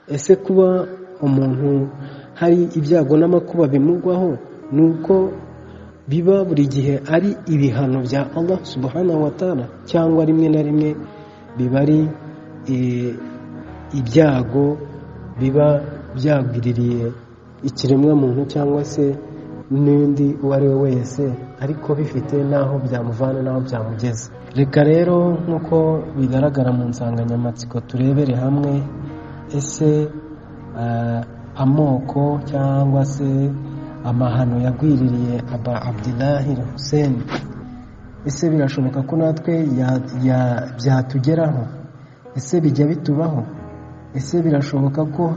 ese kuba umuntu hari ibyago n'amakuba bimugwaho nuko biba buri gihe ari ibihano bya Allah subhanahu wa ta'ala, cyangwa rimwe na rimwe biba ari ibyago biba byagwiririye ikiremwa muntu cyangwa se n'undi uwo ari we wese, ariko bifite n'aho byamuvana n'aho byamugeza. Reka rero nk'uko bigaragara mu nsanganyamatsiko turebere hamwe ese amoko cyangwa se amahano yagwiririye Aba Abdullah Hussein, ese birashoboka ko natwe byatugeraho? Ese bijya bitubaho? Ese birashoboka ko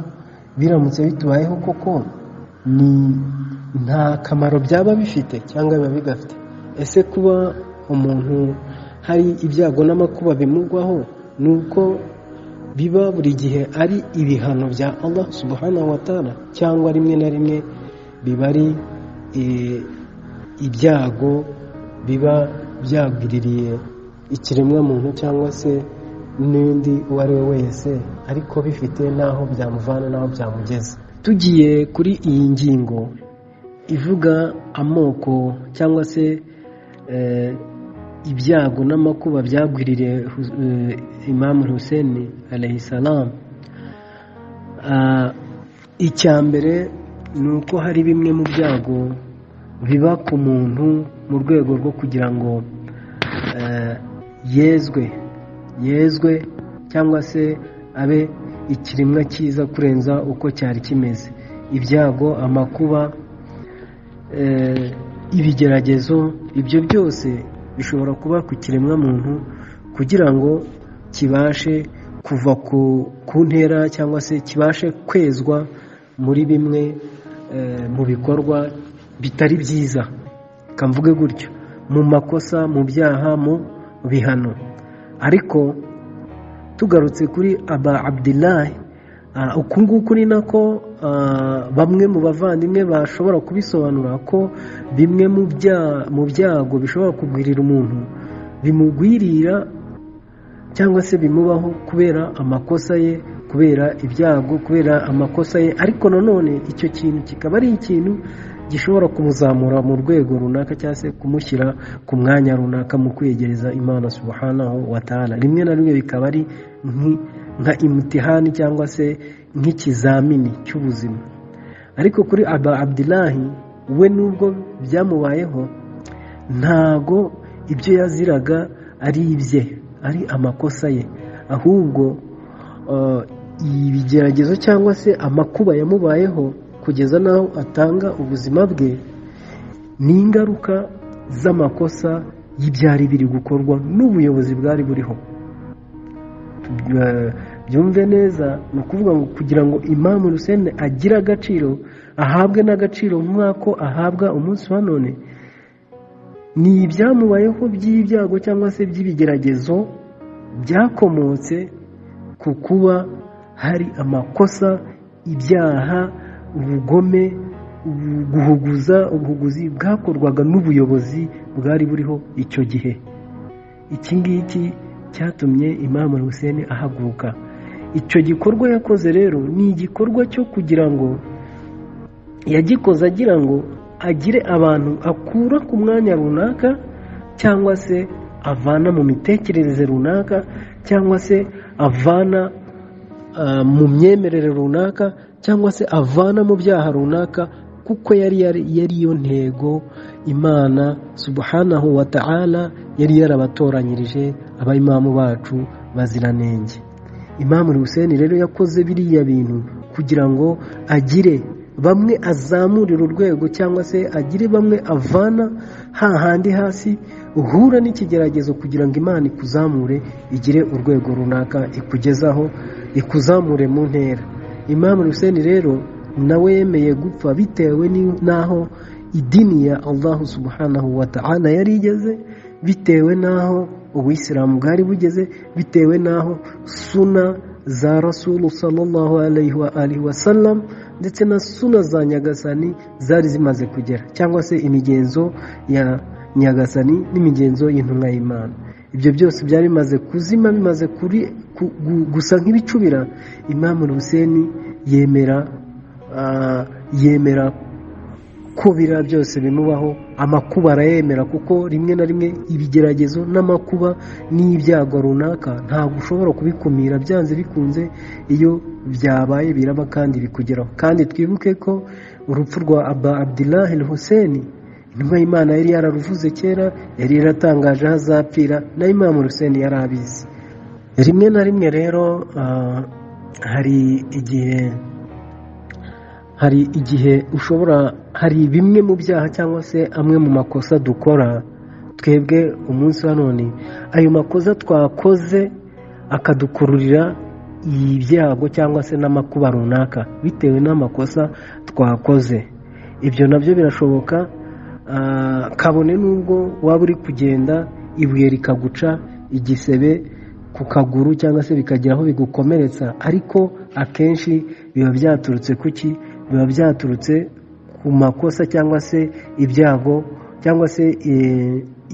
biramutse bitubayeho koko nta kamaro byaba bifite cyangwa biba bigafite? Ese kuba umuntu hari ibyago n'amakuba bimugwaho nuko biba buri gihe ari ibihano bya Allah subhanahu wa ta'ala, cyangwa rimwe na rimwe biba ari ibyago biba byagwiririye ikiremwa muntu cyangwa se n'undi uwo ari we wese, ariko bifite n'aho byamuvana n'aho byamugeza. Tugiye kuri iyi ngingo ivuga amoko cyangwa se ibyago n'amakuba byagwiririye Imam Hussein alayhi salam, icya mbere ni uko hari bimwe mu byago biba ku muntu mu rwego rwo kugira ngo yezwe cyangwa se abe ikiremwa cyiza kurenza uko cyari kimeze. Ibyago, amakuba, ibigeragezo, ibyo byose bishobora kuba ku kiremwa muntu kugira ngo kibashe kuva ku ntera cyangwa se kibashe kwezwa muri bimwe mu bikorwa bitari byiza, kamvuge gutyo, mu makosa, mu byaha, mu bihano. Ariko tugarutse kuri Aba Abdullah, uku nguku ni nako bamwe mu bavandimwe bashobora kubisobanura ko bimwe mu byago bishobora kugwirira umuntu bimugwirira cyangwa se bimubaho kubera amakosa ye, kubera ibyago, kubera amakosa ye, ariko nanone icyo kintu kikaba ari ikintu gishobora kumuzamura mu rwego runaka cyangwa se kumushyira ku mwanya runaka mu kwegereza Imana subhanahu wa ta'ala. Rimwe na rimwe bikaba ari nka imtihani cyangwa se nk'ikizamini cy'ubuzima. Ariko kuri Aba Abdullah we nubwo byamubayeho, ntago ibyo yaziraga ari ibye, ari amakosa ye, ahubwo ibigeragezo cyangwa se amakuba yamubayeho kugeza n'aho atanga ubuzima bwe ni ingaruka z'amakosa y'ibyari biri gukorwa n'ubuyobozi bwari buriho. Byumve neza, ni ukuvuga ngo kugira ngo Imam Hussein agire agaciro, ahabwe n'agaciro nk'ako ahabwa umunsi wa none, ni ibyamubayeho by'ibyago cyangwa se by'ibigeragezo byakomotse ku kuba hari amakosa, ibyaha, ubugome, ubuhuguzi bwakorwaga n'ubuyobozi bwari buriho icyo gihe. Iki ngiki cyatumye Imam Hussein ahaguruka. Icyo gikorwa yakoze rero ni igikorwa cyo kugira ngo yagikoze agira ngo agire abantu akura ku mwanya runaka, cyangwa se avana mu mitekerereze runaka, cyangwa se avana mu myemerere runaka, cyangwa se avana mu byaha runaka, kuko yari yo ntego Imana subhanahu wa ta'ala yari yarabatoranyirije abayimamu bacu baziranenge. Imam Hussein rero yakoze biriya bintu kugira ngo agire bamwe azamurira urwego, cyangwa se agire bamwe avana hahandi hasi uhura n'ikigeragezo, kugira ngo Imana ikuzamure, igire urwego runaka ikugezaho, ikuzamure mu ntera. Imam Hussein rero nawe yemeye gupfa bitewe n'aho idini ya Allah subhanahu wa ta'ala yari igeze, bitewe n'aho ubuyisilamu bwari bugeze, bitewe n'aho suna za Rasul sallallahu alaihi wa sallam ndetse na suna za Nyagasani zari zimaze kugera, cyangwa se imigenzo ya Nyagasani n'imigenzo y'intumwa y'Imana. ibyo byose byari bimaze kuzima, bimaze gusa nk'ibicubira. Imam Hussein yemera ko biriya byose bimubaho, amakuba arayemera, kuko rimwe na rimwe ibigeragezo n'amakuba n'ibyago runaka ntabwo ushobora kubikumira, byanze bikunze iyo byabaye biraba kandi bikugeraho. kandi twibuke ko urupfu rwa Aba Abdullah al-Hussein, intumwa y'Imana yari yararuvuze kera, yari yaratangaje aho azapfira, na Imam Hussein yari abizi. Rimwe na rimwe rero hari igihe hari bimwe mu byaha cyangwa se amwe mu makosa dukora twebwe umunsi wa none, ayo makosa twakoze akadukururira ibyago cyangwa se n'amakuba runaka bitewe n'amakosa twakoze. Ibyo nabyo birashoboka, kabone n'ubwo waba uri kugenda ibuye rikaguca igisebe ku kaguru cyangwa se bikagira aho bigukomeretsa, ariko akenshi biba byaturutse kuki? Biba byaturutse ku makosa cyangwa se ibyago cyangwa se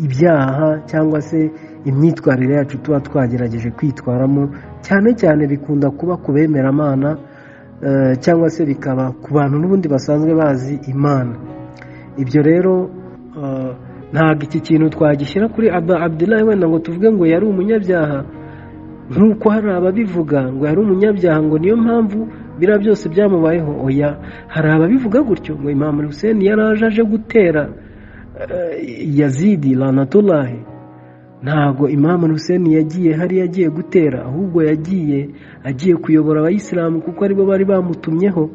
ibyaha cyangwa se imyitwarire yacu tuba twagerageje kwitwaramo. Cyane cyane bikunda kuba ku bemeramana cyangwa se bikaba ku bantu n'ubundi basanzwe bazi Imana. Ibyo rero ntabwo iki kintu twagishyira kuri Aba Abdullah wenda ngo tuvuge ngo yari umunyabyaha, nk'uko hari ababivuga ngo yari umunyabyaha ngo niyo mpamvu biriya byose byamubayeho. Oya, hari ababivuga gutyo ngo Imam Hussein yari aje gutera Yazidi lanatullah. Ntabwo Imam Hussein yagiye gutera, ahubwo agiye kuyobora abayisilamu kuko aribo bari bamutumyeho.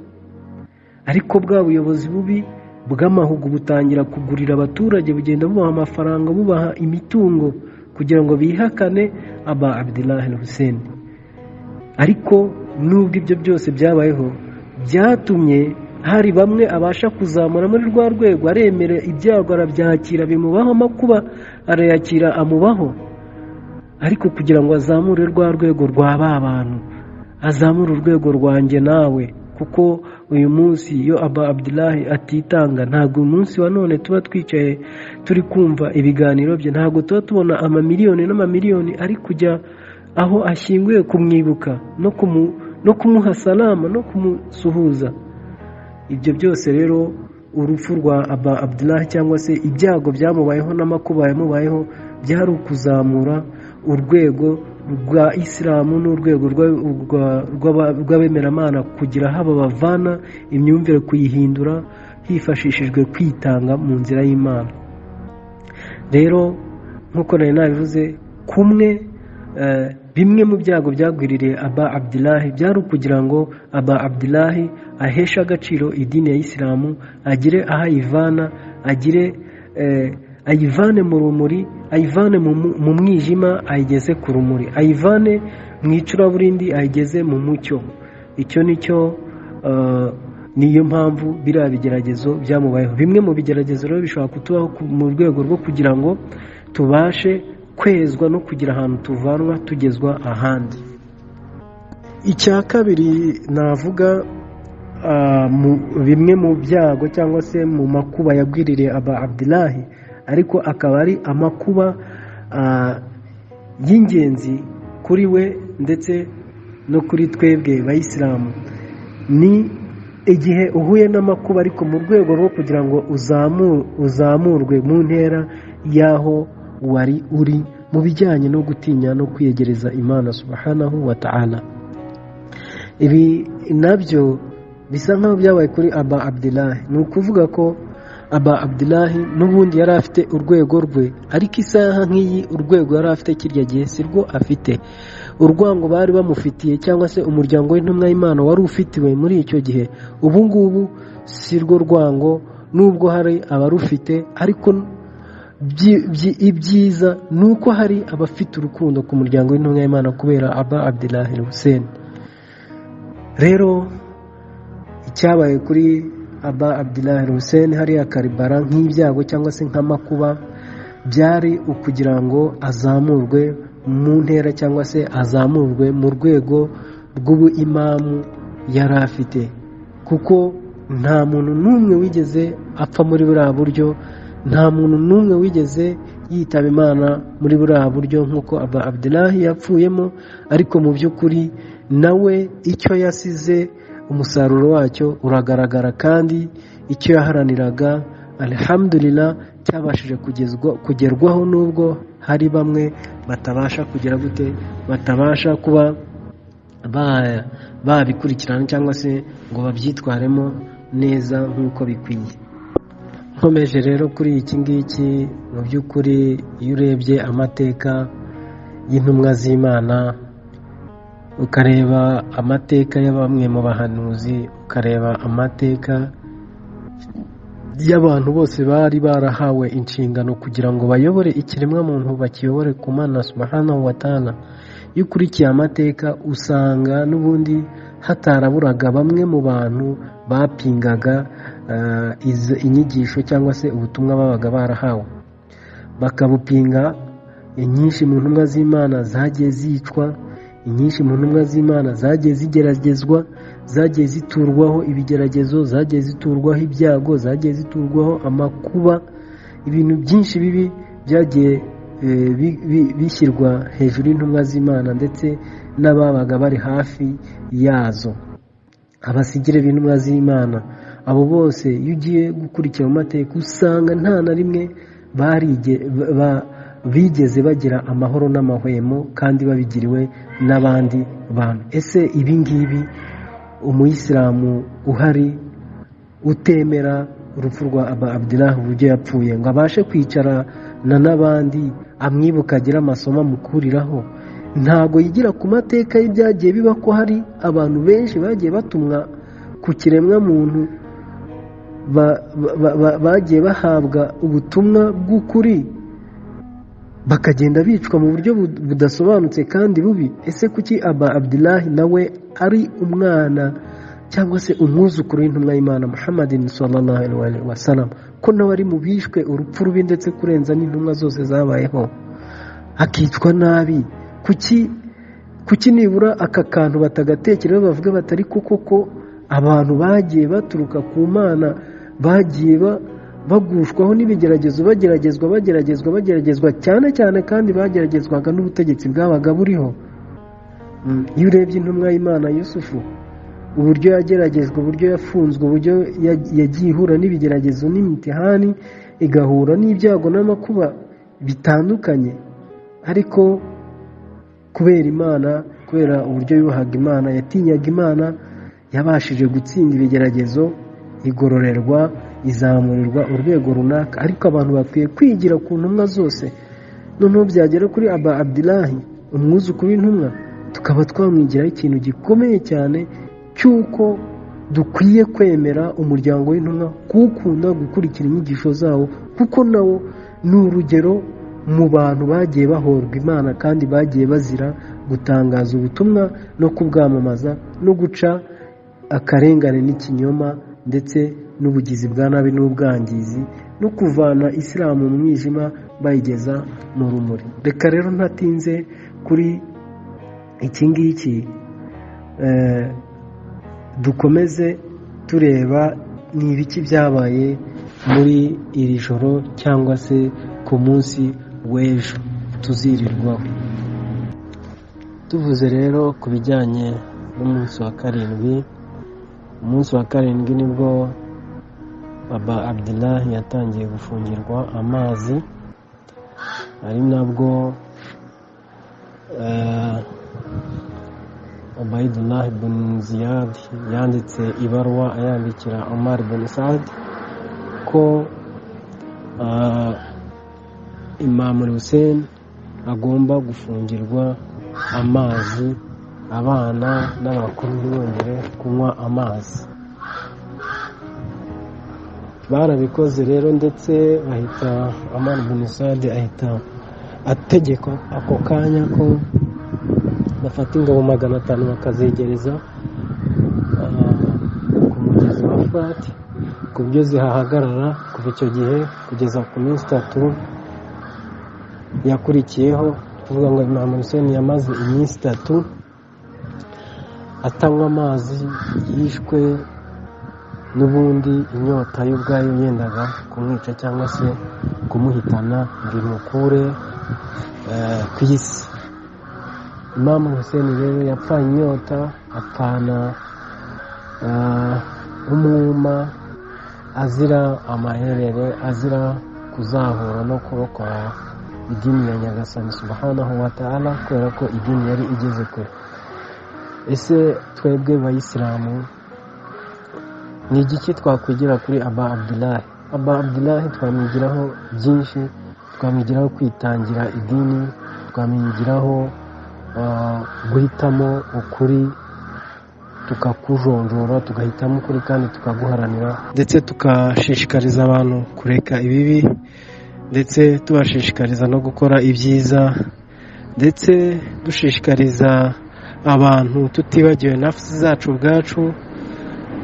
Ariko bwa buyobozi bubi bw'amahugu butangira kugurira abaturage, bugenda bubaha amafaranga, bubaha imitungo kugira ngo bihakane Aba Abdullah al-Hussein. Ariko nubwo ibyo byose byabayeho, byatumye hari bamwe abasha kuzamura muri rwa rwego, aremera ibyago arabyakira, bimubaho amakuba arayakira amubaho, ariko kugira ngo azamure rwa rwego rwa ba bantu, azamure urwego rwanjye nawe. Kuko uyu munsi iyo Aba Abdullah atitanga, ntabwo umunsi wa none tuba twicaye turi kumva ibiganiro bye, ntabwo tuba tubona amamiliyoni n'amamiliyoni ari kujya aho ashyinguye kumwibuka no kumuha salama no kumusuhuza. Ibyo byose rero, urupfu rwa Aba Abdullah cyangwa se ibyago byamubayeho n'amakuba yamubayeho, byari ukuzamura urwego rwa Isilamu n'urwego rw'abemeramana, kugira haba bavana imyumvire kuyihindura hifashishijwe kwitanga mu nzira y'Imana. Rero nk'uko nari nabivuze, bimwe mu byago byagwiririye Aba Abdullah byari ukugira ngo Aba Abdullah aheshe agaciro idini ya Isilamu, agire aho ayivana, ayivane mu rumuri, ayivane mu mwijima ayigeze ku rumuri, ayivane mu icuraburindi ayigeze mu mucyo. Icyo niyo mpamvu biriya bigeragezo byamubayeho. Bimwe mu bigeragezo rero bishobora kutubaho mu rwego rwo kugira ngo tubashe kwezwa no kugira ahantu tuvanwa tugezwa ahandi. Icya kabiri navuga, bimwe mu byago cyangwa se mu makuba yagwiririye Aba Abdullah, ariko akaba ari amakuba y'ingenzi kuri we ndetse no kuri twebwe bayisilamu. Ni igihe uhuye n'amakuba ariko mu rwego rwo kugira ngo uzamurwe mu ntera y'aho wari uri mu bijyanye no gutinya no kwiyegereza Imana subhanahu wa ta'ala. Ibi nabyo bisa nkaho byabaye kuri Aba Abdullah. Ni ukuvuga ko Aba Abdullah n'ubundi yari afite urwego rwe, ariko isaha nk'iyi urwego yari afite kirya gihe si rwo afite. Urwango bari bamufitiye cyangwa se umuryango w'intumwa y'Imana wari ufitiwe muri icyo gihe, ubu ngubu si rwo rwango, nubwo hari abarufite, ariko ibyiza ni uko hari abafite urukundo ku muryango w'intumwa y'Imana kubera Aba Abdullah al-Hussein. Rero icyabaye kuri Aba Abdullah al-Hussein hariya Karibara nk'ibyago cyangwa se nk'amakuba, byari ukugira ngo azamurwe mu ntera cyangwa se azamurwe mu rwego rw'ubuimamu yari afite, kuko nta muntu n'umwe wigeze apfa muri buriya buryo, nta muntu n'umwe wigeze yitaba Imana muri buriya buryo nk'uko Aba Abdullah yapfuyemo, ariko mu by'ukuri nawe icyo yasize umusaruro wacyo uragaragara, kandi icyo yaharaniraga alhamdulillah cyabashije kugerwaho, nubwo hari bamwe batabasha kugira gute, batabasha kuba babikurikirana cyangwa se ngo babyitwaremo neza nk'uko bikwiye. Nkomeje rero kuri iki ngiki, mu by'ukuri iyo urebye amateka y'intumwa z'Imana, ukareba amateka ya bamwe mu bahanuzi, ukareba amateka y'abantu bose bari barahawe inshingano kugira ngo bayobore ikiremwa muntu, bakiyobore ku Mana subhanahu wa ta'ala, iyo ukurikiye amateka usanga n'ubundi hataraburaga bamwe mu bantu bapingaga inyigisho cyangwa se ubutumwa babaga barahawe, bakabupinga. Inyinshi mu ntumwa z'Imana zagiye zicwa, inyinshi mu ntumwa z'Imana zagiye zigeragezwa, zagiye ziturwaho ibigeragezo, zagiye ziturwaho ibyago, zagiye ziturwaho amakuba, ibintu byinshi bibi byagiye bishyirwa hejuru y'intumwa z'Imana ndetse n'ababaga bari hafi yazo, abasigire b'intumwa z'Imana. Abo bose iyo ugiye gukurikira mu mateka usanga nta na rimwe bigeze bagira amahoro n'amahwemo, kandi babigiriwe n'abandi bantu. Ese ibi ngibi umuyisilamu uhari utemera urupfu rwa Aba Abdullah uburyo yapfuye, ngo abashe kwicarana n'abandi amwibuka agira amasomo amukuriraho, ntago yigira ku mateka y'ibyagiye biba, ko hari abantu benshi bagiye batumwa ku kiremwa muntu bagiye bahabwa ubutumwa bw'ukuri, bakagenda bicwa mu buryo budasobanutse kandi bubi. Ese kuki Aba Abdullah nawe ari umwana cyangwa se umwuzukuru w'intumwa y'Imana Muhammadin sallallahu alaihi wasallam, ko nawe ari mu bishwe urupfu rubi ndetse kurenza n'intumwa zose zabayeho, akicwa nabi? Kuki nibura aka kantu batagatekereho, bavuga batari koko abantu bagiye baturuka ku Mana bagiye bagushwaho n'ibigeragezo, bageragezwa cyane kandi bageragezwaga n'ubutegetsi bwabaga buriho. Iyo urebye intumwa y'Imana Yusufu, uburyo yageragejwe, uburyo yafunzwe, uburyo yagiye ihura n'ibigeragezo n'imitihani, igahura n'ibyago n'amakuba bitandukanye, ariko kubera Imana, kubera uburyo yubahaga Imana, yatinyaga Imana, yabashije gutsinda ibigeragezo, igororerwa, izamurirwa urwego runaka. Ariko abantu bakwiye kwigira ku ntumwa zose, noneho byagera kuri Aba Abdullah umwuzukuru w'intumwa, tukaba twamwigiraho ikintu gikomeye cyane cy'uko dukwiye kwemera umuryango w'intumwa, kuwukunda, gukurikira inyigisho zawo, kuko nawo ni urugero mu bantu bagiye bahorwa Imana kandi bagiye bazira gutangaza ubutumwa no kubwamamaza no guca akarengane n'ikinyoma ndetse n'ubugizi bwa nabi n'ubwangizi, no kuvana Isilamu mu mwijima bayigeza mu rumuri. Reka rero ntatinze kuri iki ngiki, dukomeze tureba ni ibiki byabaye muri iri joro cyangwa se ku munsi w'ejo tuzirirwaho. Tuvuze rero ku bijyanye n'umunsi wa karindwi, umunsi wa karindwi nibwo Aba Abdullah yatangiye gufungirwa amazi, ari nabwo Ubaydullah ibn Ziyad yanditse ibaruwa ayandikira Omar ibn Saad ko Imam Hussein agomba gufungirwa amazi, abana n'abakuru ntibongere kunywa amazi. Barabikoze rero, ndetse bahita Omar ibn Saad ahita ategeka ako kanya ko bafata ingabo 500 bakazegereza ku mugezi wa Frat, ku buryo zihahagarara kuva icyo gihe kugeza ku minsi 3 yakurikiyeho. Tuvuga ngo Imam Hussein yamaze iminsi 3 atanywa amazi, yishwe n'ubundi inyota y'ubwayo yendaga kumwica cyangwa se kumuhitana ngo imukure ku isi. Imam Hussein rero yapfanye inyota, apfana umwuma, azira amaherere, azira kuzahura no kurokora idini ya Nyagasani subhanahu wa ta'ala, kubera ko idini yari igeze kure. Ese twebwe bayisilamu ni igiki twakwigira kuri Aba Abdullah? Aba Abdullah twamwigiraho byinshi, twamwigiraho kwitangira idini, twamwigiraho guhitamo ukuri, tukakujonjora, tugahitamo ukuri kandi tukaguharanira, ndetse tukashishikariza abantu kureka ibibi, ndetse tubashishikariza no gukora ibyiza, ndetse dushishikariza abantu tutibagiwe nafsi zacu ubwacu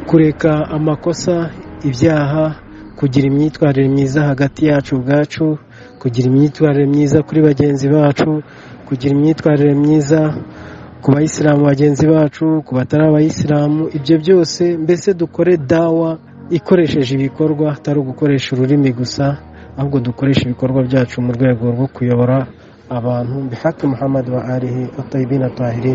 kureka amakosa, ibyaha, kugira imyitwarire myiza hagati yacu ubwacu, kugira imyitwarire myiza kuri bagenzi bacu, kugira imyitwarire myiza ku bayisilamu bagenzi bacu, ku batari abayisilamu. Ibyo byose mbese dukore dawa ikoresheje ibikorwa, atari ugukoresha ururimi gusa, ahubwo dukoresha ibikorwa byacu mu rwego rwo kuyobora abantu bihaki Muhammad wa alihi at-tayyibin at-tahirin.